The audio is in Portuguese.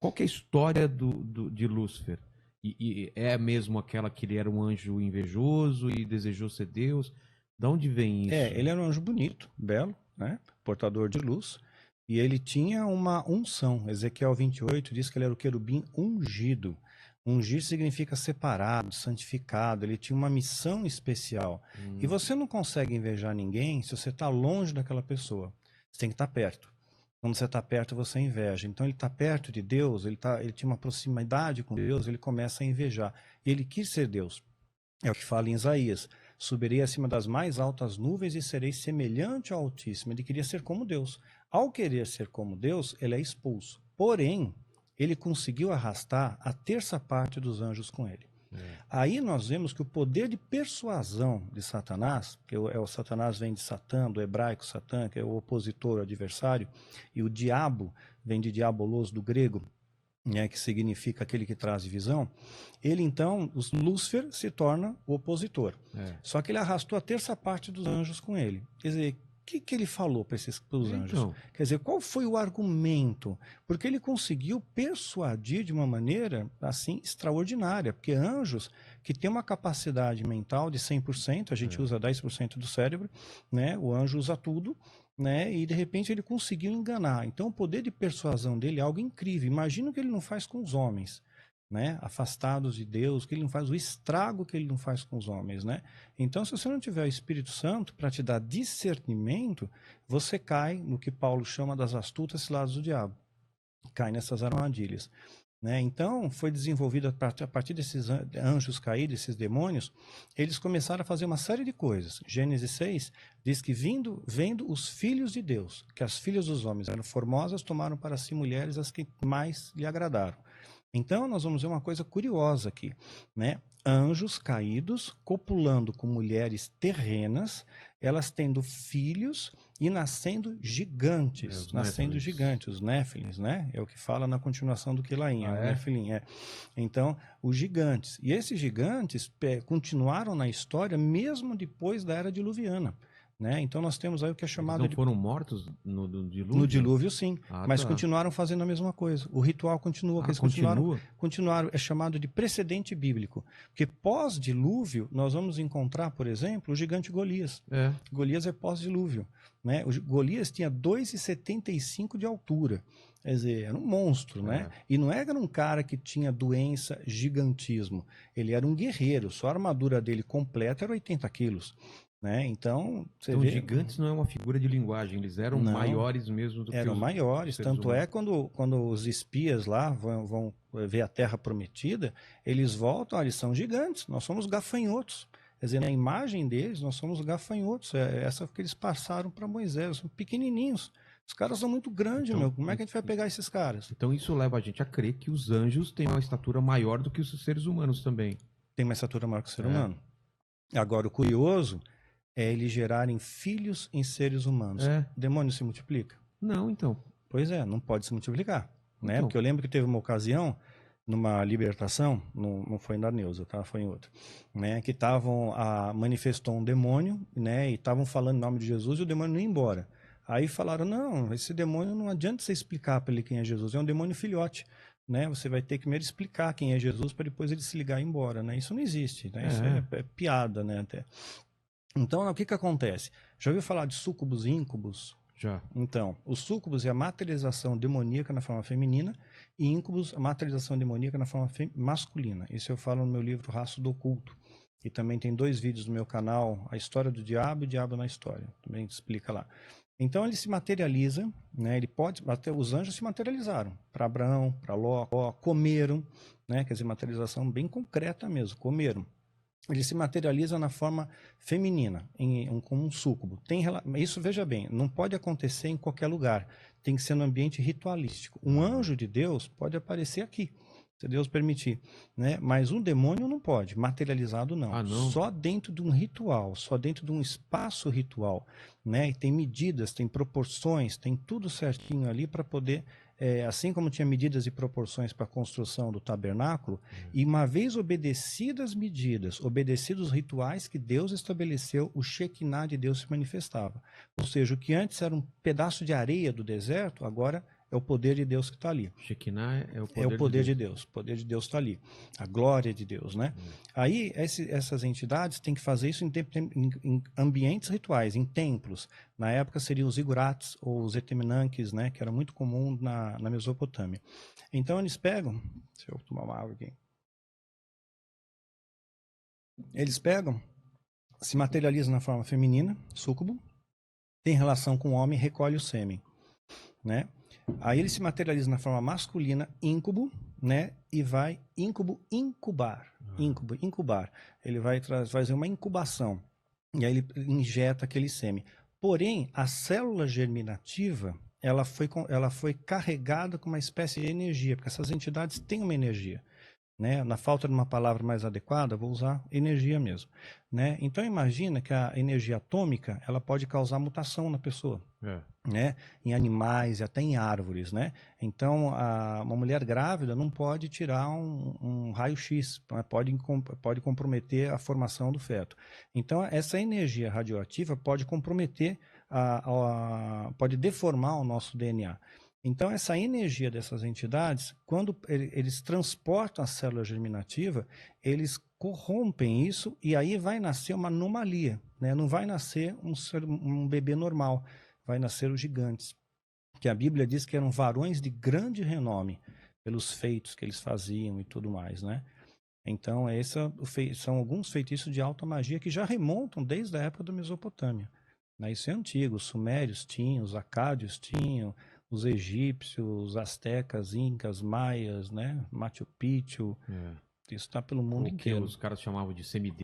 Qual que é a história de Lúcifer? E é mesmo aquela que ele era um anjo invejoso e desejou ser Deus? De onde vem isso? Ele era um anjo bonito, belo, né? Portador de luz. E ele tinha uma unção. Ezequiel 28 diz que ele era o querubim ungido. Ungir significa separado, santificado. Ele tinha uma missão especial. E você não consegue invejar ninguém se você está longe daquela pessoa. Você tem que estar perto. Quando você está perto, você inveja. Então ele está perto de Deus, ele tinha uma proximidade com Deus, ele começa a invejar. E ele quis ser Deus. É o que fala em Isaías. Subirei acima das mais altas nuvens e serei semelhante ao Altíssimo. Ele queria ser como Deus. Ao querer ser como Deus, ele é expulso. Porém, ele conseguiu arrastar a terça parte dos anjos com ele. Aí nós vemos que o poder de persuasão de Satanás, que o Satanás vem de Satã, do hebraico Satã, que é o opositor, o adversário, e o diabo vem de diabolos, do grego, né, que significa aquele que traz divisão. Ele então, Lúcifer se torna o opositor. Só que ele arrastou a terça parte dos anjos com ele. Quer dizer, o que ele falou para os anjos? Quer dizer, qual foi o argumento? Porque ele conseguiu persuadir de uma maneira assim extraordinária, porque anjos que têm uma capacidade mental de 100%, a gente usa 10% do cérebro, né? O anjo usa tudo, né? E de repente ele conseguiu enganar. Então o poder de persuasão dele é algo incrível. Imagina o que ele não faz com os homens, né? Afastados de Deus, que ele não faz, o estrago que ele não faz com os homens, né? Então, se você não tiver o Espírito Santo para te dar discernimento, você cai no que Paulo chama das astutas ciladas do diabo. Cai nessas armadilhas, né? Então, foi desenvolvido a partir desses anjos caídos, esses demônios, eles começaram a fazer uma série de coisas. Gênesis 6 diz que vendo os filhos de Deus, que as filhas dos homens eram formosas, tomaram para si mulheres as que mais lhe agradaram. Então, nós vamos ver uma coisa curiosa aqui, né? Anjos caídos copulando com mulheres terrenas, elas tendo filhos e nascendo gigantes, os Néfilins, né? É o que fala na continuação do Quilaim, o Néfilim, Então, os gigantes. E esses gigantes continuaram na história mesmo depois da Era Diluviana. Né? Então nós temos aí o que é chamado Eles não foram mortos no dilúvio? No dilúvio, sim. Mas continuaram fazendo a mesma coisa. O ritual continua. Eles continuaram, é chamado de precedente bíblico. Porque pós-dilúvio, nós vamos encontrar, por exemplo, o gigante Golias. Golias é pós-dilúvio. Né? O Golias tinha 2,75 de altura. Quer dizer, era um monstro, né? E não era um cara que tinha doença, gigantismo. Ele era um guerreiro. Só a armadura dele completa era 80 quilos. Né? Então, os gigantes não é uma figura de linguagem, eles eram maiores mesmo do que eram maiores, tanto humanos. Quando os espias lá vão ver a Terra Prometida, eles voltam, eles são gigantes, nós somos gafanhotos. Quer dizer, na imagem deles, nós somos gafanhotos, essa que eles passaram para Moisés, são pequenininhos. Os caras são muito grandes, como é que a gente vai pegar esses caras? Então isso leva a gente a crer que os anjos têm uma estatura maior do que os seres humanos também. Tem uma estatura maior que o ser humano. Agora, o curioso é eles gerarem filhos em seres humanos. O demônio se multiplica? Não, então. Pois é, não pode se multiplicar. Né? Porque eu lembro que teve uma ocasião, numa libertação, não foi na Neuza, tá? Foi em outra, né? Que manifestou um demônio, né? E estavam falando em nome de Jesus e o demônio não ia embora. Aí falaram, não, esse demônio não adianta você explicar para ele quem é Jesus, é um demônio filhote. Né? Você vai ter que primeiro explicar quem é Jesus para depois ele se ligar e ir embora. Né? Isso não existe, né? Isso é piada, né? Até. Então, o que acontece? Já ouviu falar de súcubos e íncubos? Já. Então, os súcubos é a materialização demoníaca na forma feminina e íncubos a materialização demoníaca na forma masculina. Isso eu falo no meu livro Rastro do Oculto. E também tem 2 vídeos no meu canal, A História do Diabo e o Diabo na História. Também explica lá. Então, ele se materializa, né? Até os anjos se materializaram. Para Abraão, para Ló, comeram, né? Quer dizer, materialização bem concreta mesmo, comeram. Ele se materializa na forma feminina, como um súcubo. Isso, veja bem, não pode acontecer em qualquer lugar. Tem que ser no ambiente ritualístico. Um anjo de Deus pode aparecer aqui, se Deus permitir. Né? Mas um demônio não pode, materializado não. Só dentro de um ritual, só dentro de um espaço ritual. Né? E tem medidas, tem proporções, tem tudo certinho ali para poder... assim como tinha medidas e proporções para a construção do tabernáculo, e uma vez obedecidas as medidas, obedecidos os rituais que Deus estabeleceu, o Shekinah de Deus se manifestava. Ou seja, o que antes era um pedaço de areia do deserto, agora é o poder de Deus que está ali. Shekinah é o poder, É o poder de Deus. O poder de Deus está ali. A glória de Deus, né? Aí, essas entidades têm que fazer isso em ambientes rituais, em templos. Na época seriam os igurates ou os etemenanques, né? Que era muito comum na Mesopotâmia. Então, eles pegam... Deixa eu tomar uma água aqui. Eles pegam, se materializam na forma feminina, súcubo, tem relação com o homem, recolhe o sêmen, né? Aí ele se materializa na forma masculina, íncubo, né? E vai incubar. Ele vai fazer uma incubação. E aí ele injeta aquele sêmen. Porém, a célula germinativa, ela foi carregada com uma espécie de energia, porque essas entidades têm uma energia. Né? Na falta de uma palavra mais adequada, vou usar energia mesmo. Né? Então imagina que a energia atômica ela pode causar mutação na pessoa. Né? Em animais e até em árvores. Né? Então uma mulher grávida não pode tirar um raio-x, pode comprometer a formação do feto. Então essa energia radioativa pode comprometer, pode deformar o nosso DNA. Então, essa energia dessas entidades, quando eles transportam a célula germinativa, eles corrompem isso e aí vai nascer uma anomalia. Né? Não vai nascer um bebê normal, vai nascer os gigantes. Que a Bíblia diz que eram varões de grande renome, pelos feitos que eles faziam e tudo mais. Né? Então, são alguns feitiços de alta magia que já remontam desde a época da Mesopotâmia. Né? Isso é antigo, os sumérios tinham, os acádios tinham, os egípcios, os astecas, incas, maias, né? Machu Picchu. Isso está pelo mundo inteiro. Os caras chamavam de semideus.